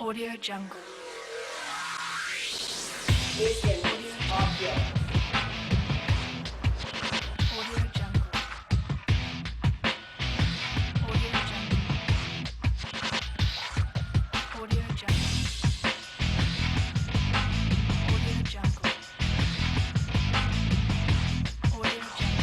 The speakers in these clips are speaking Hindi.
Audio Jungle. Audio Jungle. Audio Jungle. Audio Jungle. Audio Jungle. Audio Jungle. Audio Jungle.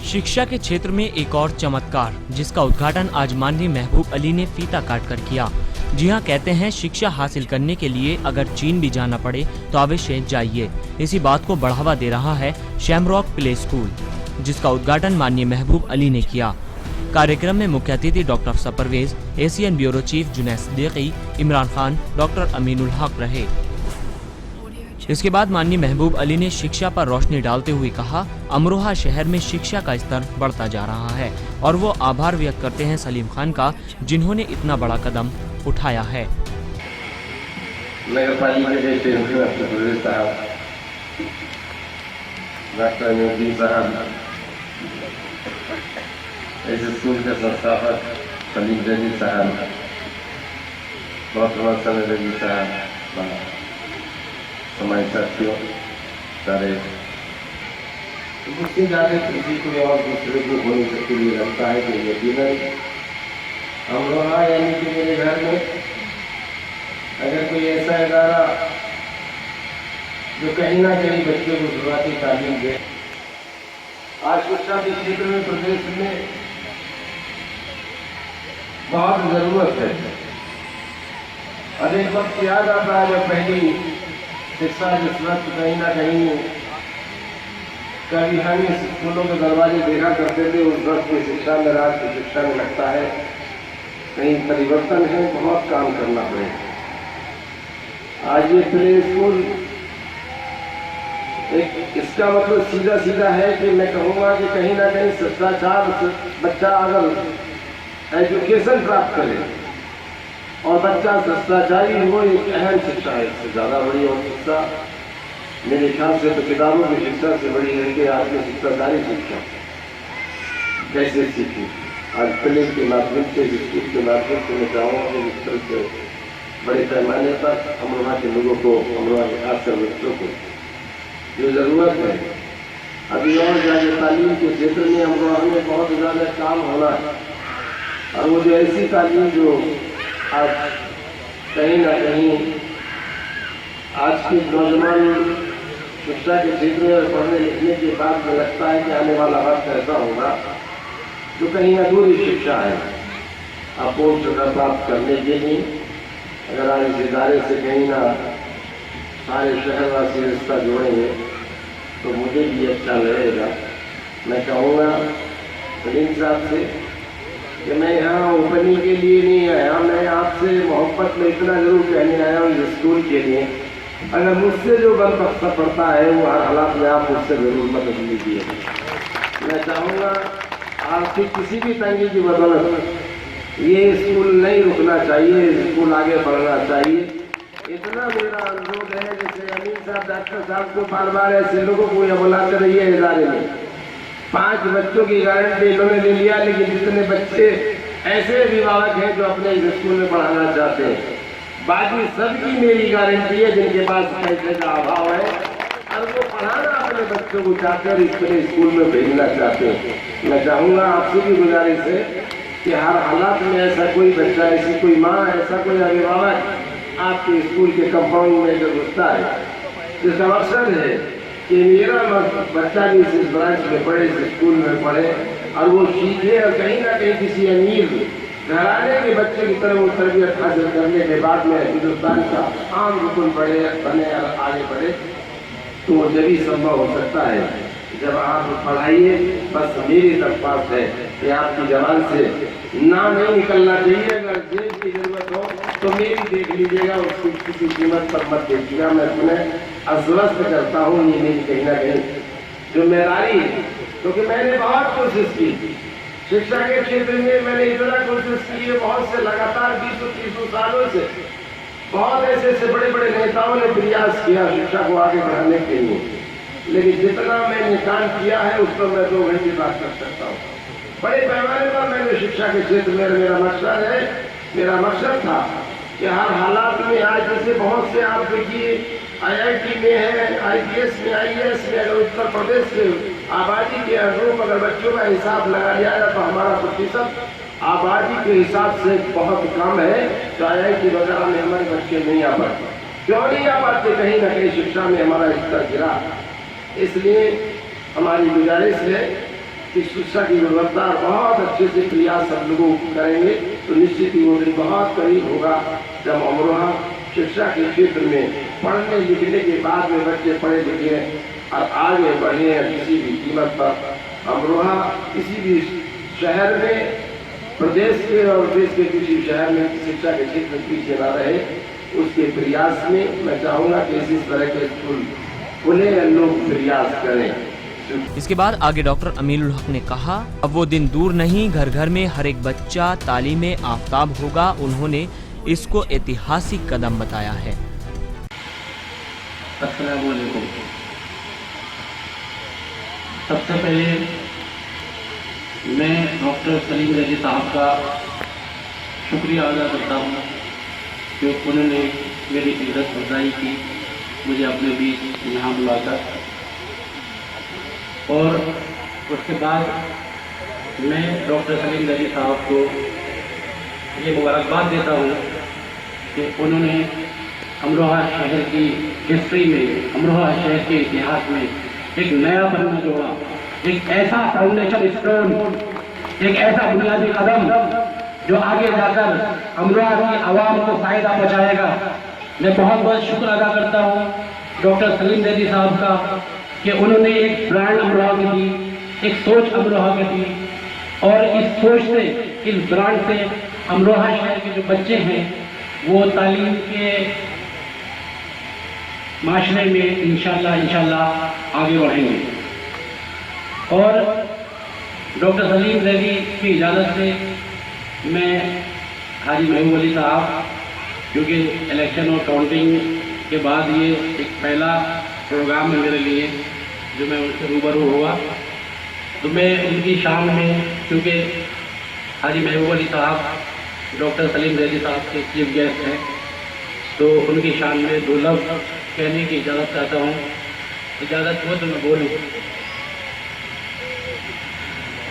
शिक्षा के क्षेत्र में एक और चमत्कार, जिसका उद्घाटन आज माननीय महबूब अली ने फीता काट कर किया। जी हां, कहते हैं शिक्षा हासिल करने के लिए अगर चीन भी जाना पड़े तो अवश्य जाइए। इसी बात को बढ़ावा दे रहा है शैमरॉक प्ले स्कूल, जिसका उद्घाटन माननीय महबूब अली ने किया। कार्यक्रम में मुख्य अतिथि doctor Afsar Parvez, Asian bureau chief Junaid Siddiqui, Imran Khan, doctor Aminul Haq रहे। इसके बाद माननीय महबूब अली ने शिक्षा पर रोशनी डालते हुए कहा, अमरोहा शहर में शिक्षा का स्तर बढ़ता जा रहा है और वो आभार व्यक्त करते हैं सलीम खान का, जिन्होंने इतना बड़ा कदम उठाया है। नगर पालिका के चेयरमैन साहब, डॉक्टर अमीनुद्दीन साहब, इस स्कूल के संस्थापक सलीम जदीद साहब, बहुत जदीद साहब, हमारे साथियों सारे, मुझसे ज़्यादा किसी को और दूसरे को बोलने के लिए लगता है कि यकीनन अमरोहा यानी कि मेरे घर में अगर कोई ऐसा इदारा जो कहीं ना कहीं बच्चों को शुरुआती तालीम दे, आज शिक्षा के क्षेत्र में प्रदेश में बहुत ज़रूरत है। और एक वक्त याद आता है जब पहली शिक्षा जिस वक्त कहीं ना कहीं कभी हम स्कूलों के दरवाजे देखा करते थे, उस वक्त की शिक्षा में आज की शिक्षा में लगता है कहीं परिवर्तन है, बहुत काम करना पड़ेगा। आज ये प्ले स्कूल एक, इसका मतलब सीधा सीधा है कि मैं कहूँगा कि कहीं ना कहीं शिष्टाचार, बच्चा अगर एजुकेशन प्राप्त करे और बच्चा शिष्टाचारी हो, एक अहम शिक्षा है। इससे ज़्यादा बड़ी और शिक्षा मेरे ख्याल से तो किताबों की शिक्षा से बड़ी है कि आपकी शिष्टाचारी शिक्षा कैसे सीखी। आज प्ले के माध्यम से, स्कूल के माध्यम से मैं चाहूँगा कि इस तरह से बड़े पैमाने पर अमरोहा के लोगों को, अमरोहा के खासकर बच्चों को जो ज़रूरत है, अभी और ज़्यादा तालीम के क्षेत्र में अमरोहा में बहुत ज़्यादा काम होना है। और वो जो ऐसी तालीम जो आज कहीं ना कहीं आज के नौजवान शिक्षा के क्षेत्र में पढ़ने लिखने के बाद में लगता है कि आने वाला वक्त ऐसा होगा जो कहीं अधूरी शिक्षा है। अपूर्ण शिक्षा प्राप्त करने के लिए अगर आज इस इदारे से कहीं ना सारे शहरवासी रिश्ता जोड़ेंगे तो मुझे भी अच्छा लगेगा। मैं कहूँगा सलीम साहब से कि मैं यहाँ ओपनिंग के लिए नहीं आया, मैं आपसे मोहब्बत में इतना जरूर कहने आया हूँ इस स्कूल के लिए, अगर मुझसे जो बन पड़ता है वो हर हालात में आप मुझसे जरूर मदद लीजिए। मैं चाहूँगा आपकी किसी भी तंगी की बदौलत ये स्कूल नहीं रुकना चाहिए, स्कूल आगे बढ़ना चाहिए। इतना मेरा अनुरोध है, जैसे अमीन साहब, डॉक्टर साहब को बार बार ऐसे लोगों को यह बुलाते रहिए इदारे में। 5 बच्चों की गारंटी इन्होंने ले लिया, लेकिन जितने बच्चे ऐसे अभिभावक हैं जो अपने इस स्कूल में पढ़ाना चाहते हैं, बाकी सबकी मेरी गारंटी है जिनके पास पैसे का अभाव है और वो पढ़ाना अपने बच्चों को चाहते हैं, इस तरह स्कूल में भेजना चाहते हैं। मैं चाहूँगा आपसे भी गुजारिश है कि हर हालात में ऐसा कोई बच्चा, ऐसी कोई माँ, ऐसा कोई अभिभावक आपके स्कूल के कंपाउंड में जो घुसता है, जिसका मकसद है कि मेरा बच्चा भी इस ब्रांच में पढ़े, इस स्कूल में पढ़े और वो सीखे और कहीं ना कहीं किसी अमीर घराने के बच्चे की तरह वो तरबियत हासिल करने के बाद में हिंदुस्तान का आम रुकन बने और आगे बढ़े, तो वो जब ही संभव हो सकता है जब आप पढ़ाइए। बस मेरी दरख्वास्त है कि आपकी जबान से ना नहीं निकलना चाहिए, अगर जेब की जरूरत हो तो मेरी देख लीजिएगा, उसकी किसी कीमत पर मत देखिएगा। मैं तुम्हें आश्वस्त करता हूँ, ये मेरी कहीं ना कहीं जिम्मेदारी है, क्योंकि मैंने बहुत कोशिश की शिक्षा के क्षेत्र में मैंने इतना कोशिश की है, बहुत से लगातार 20-30 सालों से बहुत ऐसे बड़े बड़े नेताओं ने प्रयास किया शिक्षा को आगे बढ़ाने के लिए, लेकिन जितना मैंने काम किया है उस पर मैं 2 घंटे बात कर सकता हूँ। बड़े पैमाने पर मैंने शिक्षा के क्षेत्र में मेरा मकसद था कि हर हालात में, आज जैसे बहुत से आप देखिए IIT में है, IPS में, IAS में, अगर उत्तर प्रदेश के आबादी के अनुरूप अगर बच्चों का हिसाब लगा लिया जाए तो हमारा प्रतिशत आबादी के हिसाब से बहुत कम है। तो IIT वगैरह में हमारे बच्चे नहीं आ पाते। क्यों नहीं आ पाते? कहीं ना कहीं शिक्षा में हमारा स्तर गिरा। इसलिए हमारी गुजारिश है कि शिक्षा की गुणवत्ता बहुत अच्छे से प्रयास सब लोगों करेंगे तो निश्चित ही वो दिन बहुत करीब होगा जब अमरोहा शिक्षा के क्षेत्र में पढ़ने लिखने के बाद में बच्चे पढ़े लिखे और आगे बढ़े हैं किसी भी कीमत पर। अमरोहा किसी भी शहर में, प्रदेश के और देश के किसी शहर में शिक्षा के क्षेत्र में पीछे न रहे, उसके प्रयास में मैं चाहूँगा कि इसी तरह के स्कूल खुले, लोग प्रयास करें। इसके बाद आगे डॉक्टर अमीनुल हक ने कहा, अब वो दिन दूर नहीं, घर घर में हर एक बच्चा तालीम आफ्ताब होगा। उन्होंने इसको ऐतिहासिक कदम बताया है। अस्सलाम वालेकुम। सबसे पहले मैं डॉक्टर सलीम रजी साहब का शुक्रिया अदा करता हूँ कि उन्होंने मेरी इज्जत अफजाई की, मुझे अपने बीच यहाँ बुलाकर। और उसके बाद मैं डॉक्टर सलीम रजी साहब को ये मुबारकबाद देता हूँ कि उन्होंने अमरोहा शहर की हिस्ट्री में, अमरोहा शहर के इतिहास में एक नया पन्ना जोड़ा, एक ऐसा फाउंडेशन स्टोन, एक ऐसा बुनियादी कदम जो आगे जाकर अमरोहा की आवाम को फायदा पहुँचाएगा। मैं बहुत बहुत शुक्र अदा करता हूँ डॉक्टर सलीम रजी साहब का कि उन्होंने एक ब्रांड अमरोहा की दी, एक सोच अमरोहा की दी, और इस सोच से, इस ब्रांड से अमरोहा शहर के जो बच्चे हैं वो तालीम के माशरे में इंशाल्लाह आगे बढ़ेंगे। और डॉक्टर सलीम रजी की इजाज़त से मैं हाजी महबूब अली साहब, क्योंकि इलेक्शन और काउंटिंग के बाद ये एक पहला प्रोग्राम है मेरे लिए जो मैं उनसे रूबरू हुआ, तो मैं उनकी शान में, क्योंकि हाजी महबूब अली साहब डॉक्टर सलीम रजी साहब के चीफ गेस्ट हैं, तो उनकी शान में 2 लफ्ज़ कहने की इजाज़त चाहता हूँ। इजाज़त हो तो मैं बोलूँ।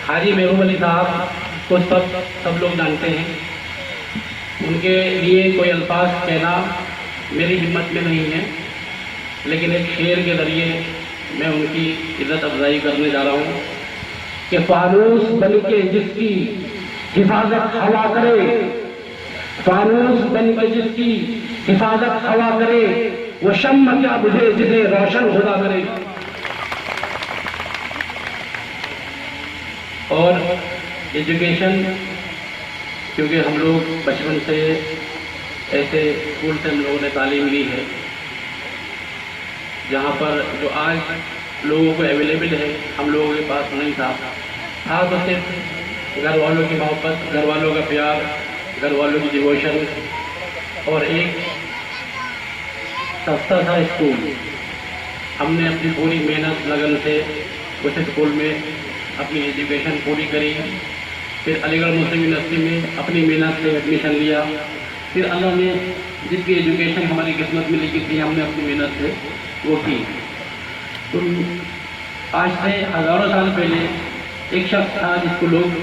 हाजी महबूब अली साहब को सब लोग जानते हैं, उनके लिए कोई अल्फाज कहना मेरी हिम्मत में नहीं है, लेकिन एक शेर के ज़रिए मैं उनकी इज़्ज़त अफजाई करने जा रहा हूँ कि फानूस बन के जिसकी हिफाजत हवा करे, फानूस बन के जिसकी हिफाजत हवा करे, वो शम्म क्या बुझे जिसे रोशन खुदा करे। और एजुकेशन, क्योंकि हम लोग बचपन से ऐसे स्कूल से हम लोगों ने तालीम ली है जहाँ पर जो आज लोगों को अवेलेबल है हम लोगों के पास नहीं था तो सिर्फ घर वालों की मोहब्बत, घर वालों का प्यार, घर वालों की डिवोशन और एक सस्ता सा स्कूल। हमने अपनी पूरी मेहनत लगन से उस स्कूल में अपनी एजुकेशन पूरी करी। फिर अलीगढ़ मुस्लिम यूनिवर्सिटी में अपनी मेहनत से एडमिशन लिया। फिर अल्लाह ने जितनी एजुकेशन हमारी किस्मत में लिखी थी हमने अपनी मेहनत से वो की। तो आज से हज़ारों साल पहले एक शख्स था जिसको लोग,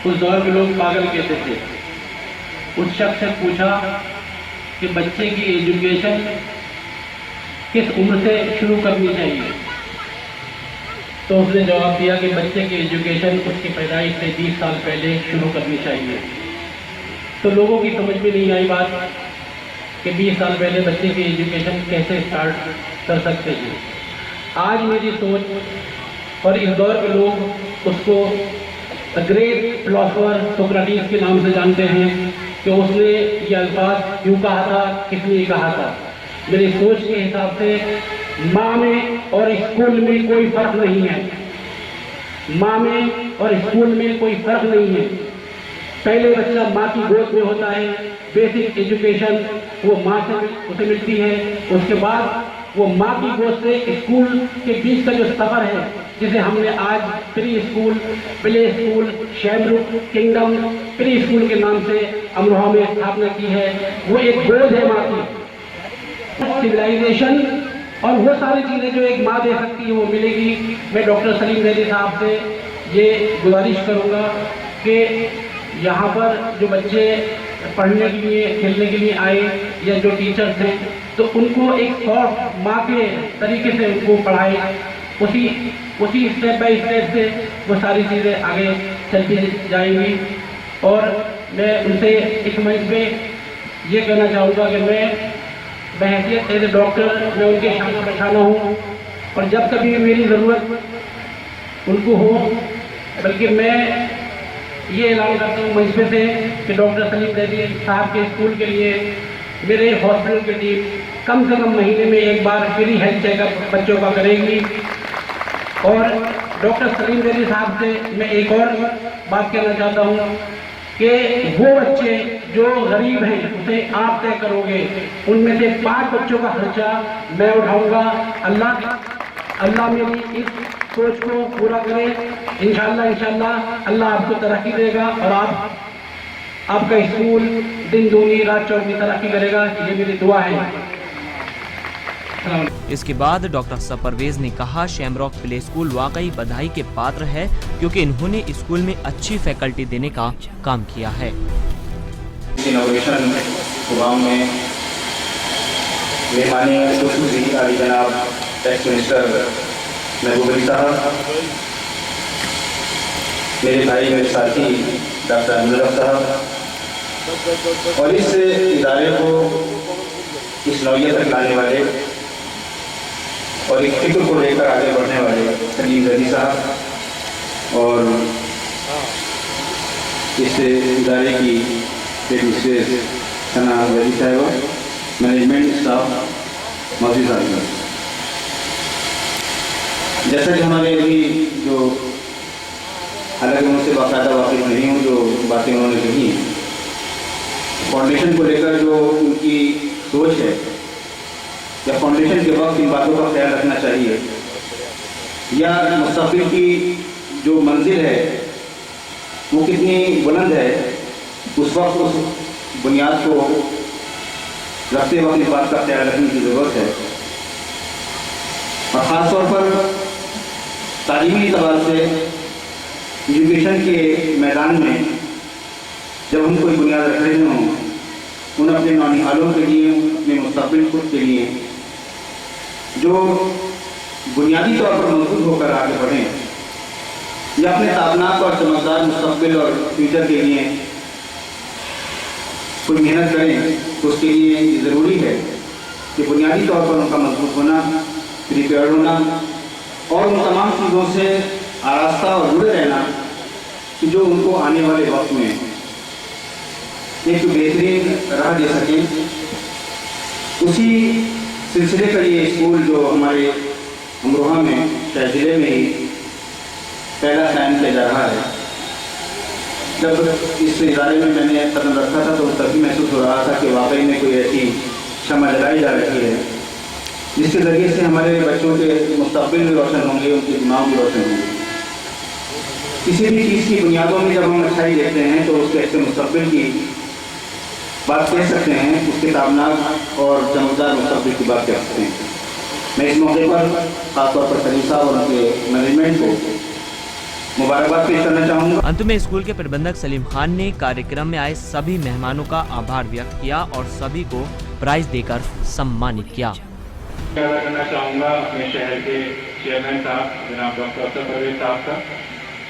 उस दौर के लोग पागल कहते थे। उस शख्स से पूछा कि बच्चे की एजुकेशन किस उम्र से शुरू करनी चाहिए, तो उसने जवाब दिया कि बच्चे की एजुकेशन उसकी पैदाइश से 20 साल पहले शुरू करनी चाहिए। तो लोगों की समझ में नहीं आई बात कि 20 साल पहले बच्चे की एजुकेशन कैसे स्टार्ट कर सकते हैं। आज मेरी सोच और इस दौर के लोग उसको द ग्रेट फिलोसोफर सोक्रेटिस के नाम से जानते हैं कि उसने ये अल्फाज क्यों कहा था, किस लिए कहा था। मेरी सोच के हिसाब से माँ में और स्कूल में कोई फर्क नहीं है। माँ में और स्कूल में कोई फर्क नहीं है। पहले बच्चा माँ की गोद में होता है, बेसिक एजुकेशन वो माँ से उसे मिलती है। उसके बाद वो माँ की गोद से स्कूल के बीच का जो सफ़र है, जिसे हमने आज pre school, play school, Shamrock kingdom pre school के नाम से अमरोहा में स्थापना की है, वो एक गोद है माँ की। सिविलाइजेशन और वो सारी चीज़ें जो एक माँ दे सकती है वो मिलेगी। मैं डॉक्टर सलीम जैदी साहब से ये गुजारिश करूँगा कि यहाँ पर जो बच्चे पढ़ने के लिए, खेलने के लिए आए या जो टीचर्स हैं, तो उनको एक सॉफ्ट माँ के तरीके से उनको पढ़ाए। उसी स्टेप बाय स्टेप से वो सारी चीज़ें आगे चलती जाएंगी। और मैं उनसे इस मंच पे ये कहना चाहूँगा कि मैं बहैसियत एज ए डॉक्टर मैं उनके सामने बैठाना हूँ, और जब कभी मेरी ज़रूरत उनको हो, बल्कि मैं ये ऐलान करता हूँ मंच पे से कि डॉक्टर सलीम जैदी साहब के स्कूल के लिए मेरे हॉस्पिटल की टीम कम से कम महीने में एक बार फ्री हेल्थ चेकअप बच्चों का करेगी। और डॉक्टर सलीम जैदी साहब से मैं एक और बात कहना चाहता हूँ कि वो बच्चे जो गरीब हैं उसे आप तय करोगे, उनमें से 5 बच्चों का खर्चा मैं उठाऊंगा। अल्लाह मेरी इस सोच को पूरा करे। इंशाल्लाह अल्लाह आपको तरक्की देगा और आपका स्कूल दिन दूनी रात चौगुनी तरक्की करेगा। ये मेरी दुआ है। इसके बाद डॉक्टर परवेज ने कहा, शैमरॉक प्ले स्कूल वाकई बधाई के पात्र है, क्योंकि इन्होंने स्कूल में अच्छी फैकल्टी देने का काम किया है। इनोवेशन प्रोग्राम में मेहमानी खुशूसी अली जनाब एक्स मिनिस्टर महबूब अली साहब, मेरे भाई मेरे साथी डॉक्टर अमजद साहब, और इस इदारे को इस नौयत तक लाने वाले और एक फिक्र को लेकर आगे बढ़ने वाले सलीम जैदी साहब, और इस इदारे की मिसेस सना जैदी साहिबा, मैनेजमेंट स्टाफ मौजूद साहब। जैसा कि हमारे अभी जो हालांकि उनसे बाकायदा वाकिफ नहीं हूँ, जो बातें उन्होंने कही फाउंडेशन को लेकर जो उनकी सोच है, या फाउंडेशन के वक्त इन बातों का ख्याल रखना चाहिए, या मुस्तक़बिल की जो मंजिल है वो कितनी बुलंद है, उस वक्त उस बुनियाद को रखते वक्त इस बात का ख्याल रखने की ज़रूरत है। और ख़ास तौर पर तालीमी एतबार से एजुकेशन के मैदान में जब हम कोई बुनियाद रख रहे हों, उन अपने नौनिहालों के लिए, अपने मुस्तक़बिल खुद के लिए जो बुनियादी तौर पर मजबूत होकर आगे बढ़ें, या अपने ताबनाक और चमकदार मुस्तक़बिल और फ्यूचर के लिए कोई मेहनत करें, तो उसके लिए ज़रूरी है कि बुनियादी तौर पर उनका मजबूत होना, प्रिपेयर होना और उन तमाम चीज़ों से आरास्ता और जुड़े रहना कि जो उनको आने वाले वक्त में एक बेहतरीन राह दे सकें। उसी सिलसिले का ये स्कूल जो हमारे अमरोहा में शायद ज़िले में ही पहला कायम किया जा रहा है। जब इस इदारे में मैंने कदम रखा था तो तभी महसूस हो रहा था कि वाकई में कोई ऐसी क्षमा जलाई जा रही है जिसके ज़रिए से हमारे बच्चों के मुस्तक़बिल भी रोशन होंगे, उनके दिमाग भी रोशन होंगे। किसी भी चीज़ की बुनियादों में जब हम अच्छाई देखते हैं तो उसके ऐसे मुस्तक़बिल की बात कह सकते हैं, उसके ताबनाक और चमकदार मुस्तक़बिल की बात कह सकते हैं। मैं इस मौके पर खासतौर पर सलीम साहब और उनके मैनेजमेंट को मुबारकबाद पेश करना चाहूँगा। अंत में स्कूल के प्रबंधक सलीम खान ने कार्यक्रम में आए सभी मेहमानों का आभार व्यक्त किया और सभी को प्राइज देकर सम्मानित किया। करना चाहूँगा अपने शहर के चेयरमैन साहब जनाब डॉक्टर परवेज साहब का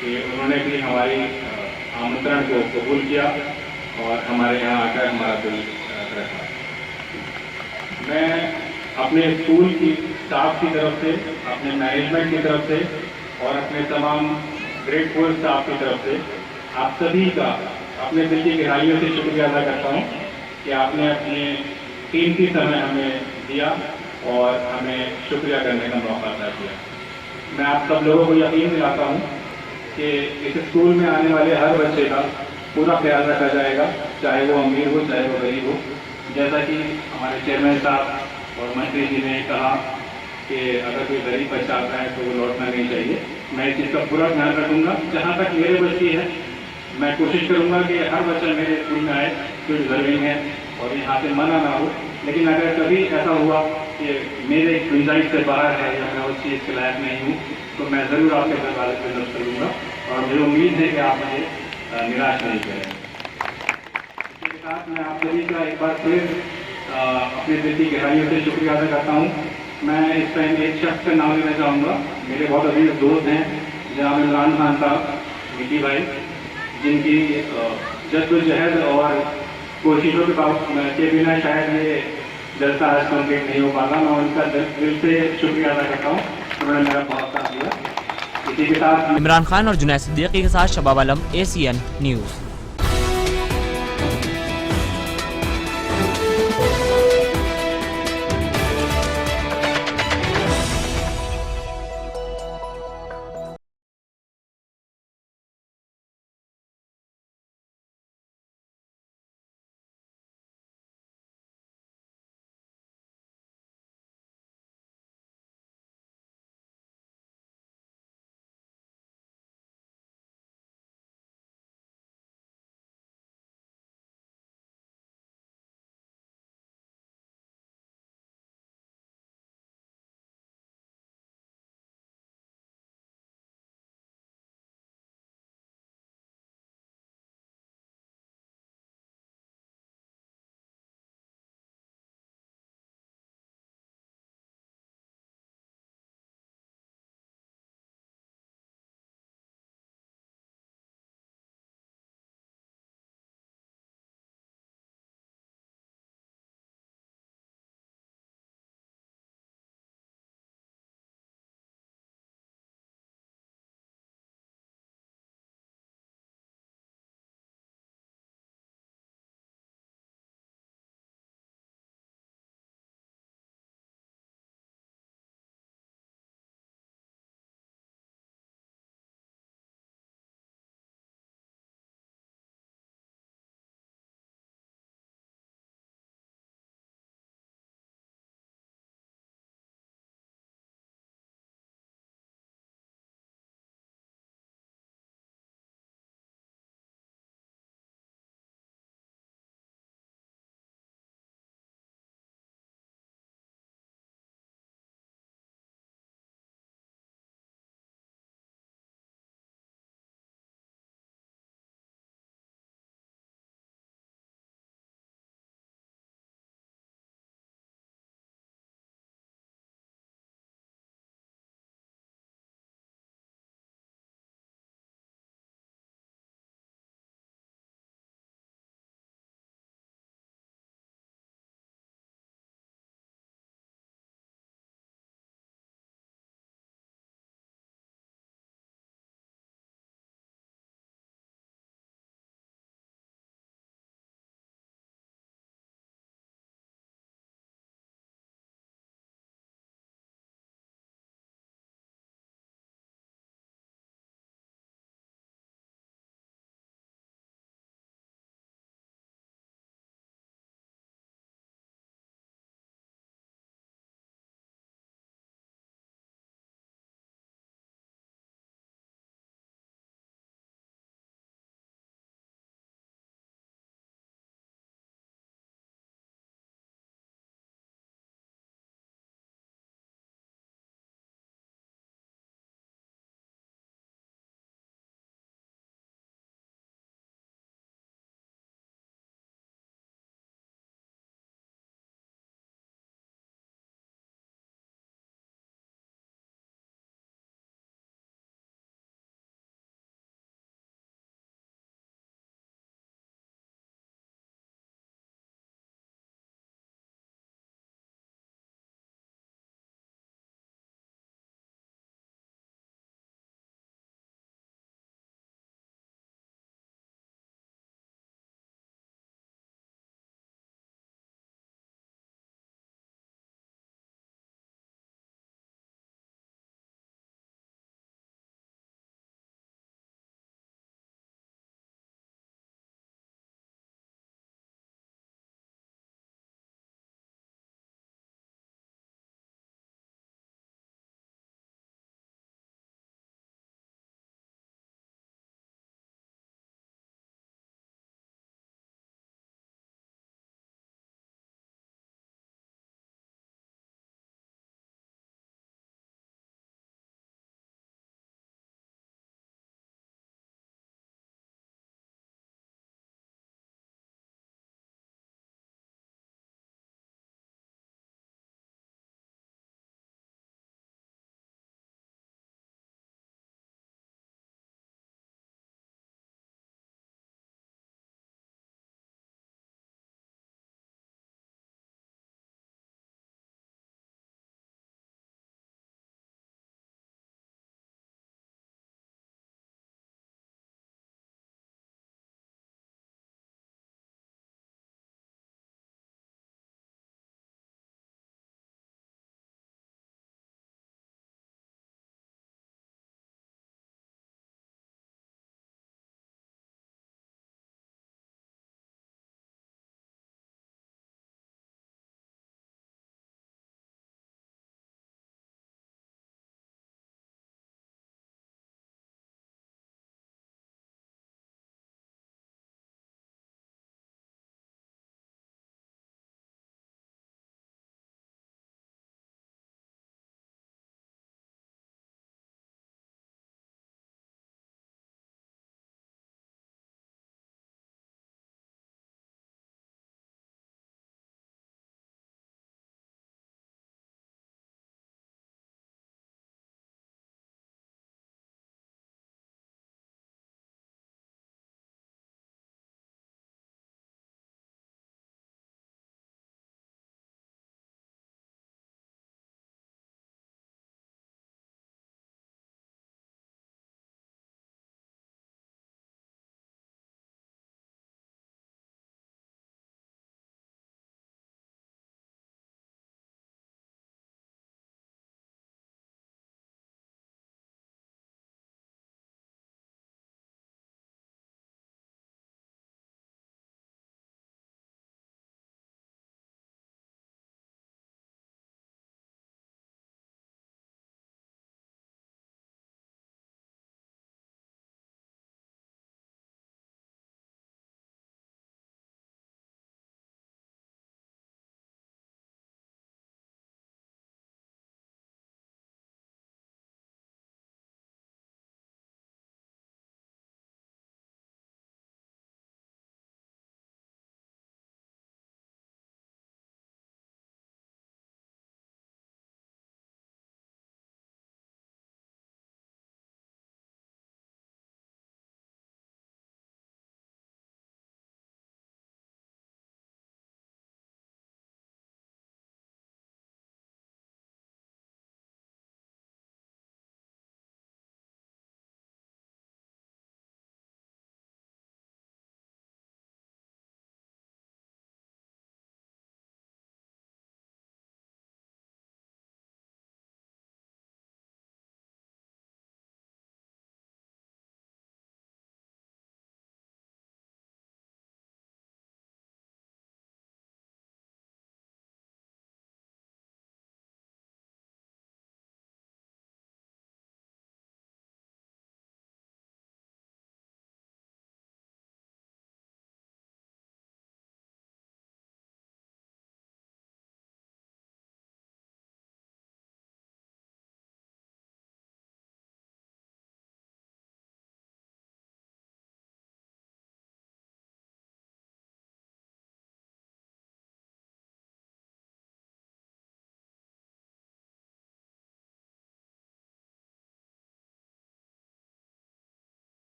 कि उन्होंने भी हमारी आमंत्रण को कबूल किया और हमारे यहाँ आकर हमारा दिल रखा। मैं अपने स्कूल की स्टाफ की तरफ से, अपने मैनेजमेंट की तरफ से और अपने तमाम ग्रेड 4 स्टाफ की तरफ से आप सभी का अपने दिल की गहराइयों से शुक्रिया अदा करता हूँ कि आपने अपने कीमती समय हमें दिया और हमें शुक्रिया करने का मौका अदा किया। मैं आप सब लोगों को यकीन दिलाता हूँ कि इस स्कूल में आने वाले हर बच्चे का पूरा ख्याल रखा जाएगा, चाहे वो अमीर हो चाहे वो गरीब हो। जैसा कि हमारे चेयरमैन साहब और मंत्री जी ने कहा कि अगर कोई गरीब बच्चा आता है तो वो लौटना नहीं चाहिए। मैं इस चीज़ का पूरा ध्यान रखूँगा। जहाँ तक मेरे बच्चे की है मैं कोशिश करूँगा कि हर बच्चा मेरे स्कूल में आए जो डिजर्विंग है और यहाँ से मना ना हो। लेकिन अगर कभी ऐसा हुआ कि मेरे गुंजाइश से बाहर है या मैं उस चीज़ के लायक नहीं हूँ तो मैं ज़रूर आपके घर वाले से मदद करूँगा और मुझे उम्मीद है कि आप मुझे निराश नहीं करेंगे। इसके साथ मैं आप सभी का एक बार फिर अपने दिल की गहराइयों से शुक्रिया अदा करता हूँ। मैं इस टाइम एक शख्स का नाम लेना चाहूँगा। मेरे बहुत अजीज दोस्त हैं जनाब इमरान खान साहब, मिकी भाई, जिनकी जद्दोजहद और कोशिशों के बिना शायद ये जलसा आज कंप्लीट नहीं हो पाता। मैं उनका दिल से शुक्रिया अदा करता हूँ, उन्होंने मेरा बहुत साथ दिया। इसी के साथ इमरान खान और जुनैद सिद्दीकी के साथ शबाब आलम, ACN न्यूज़।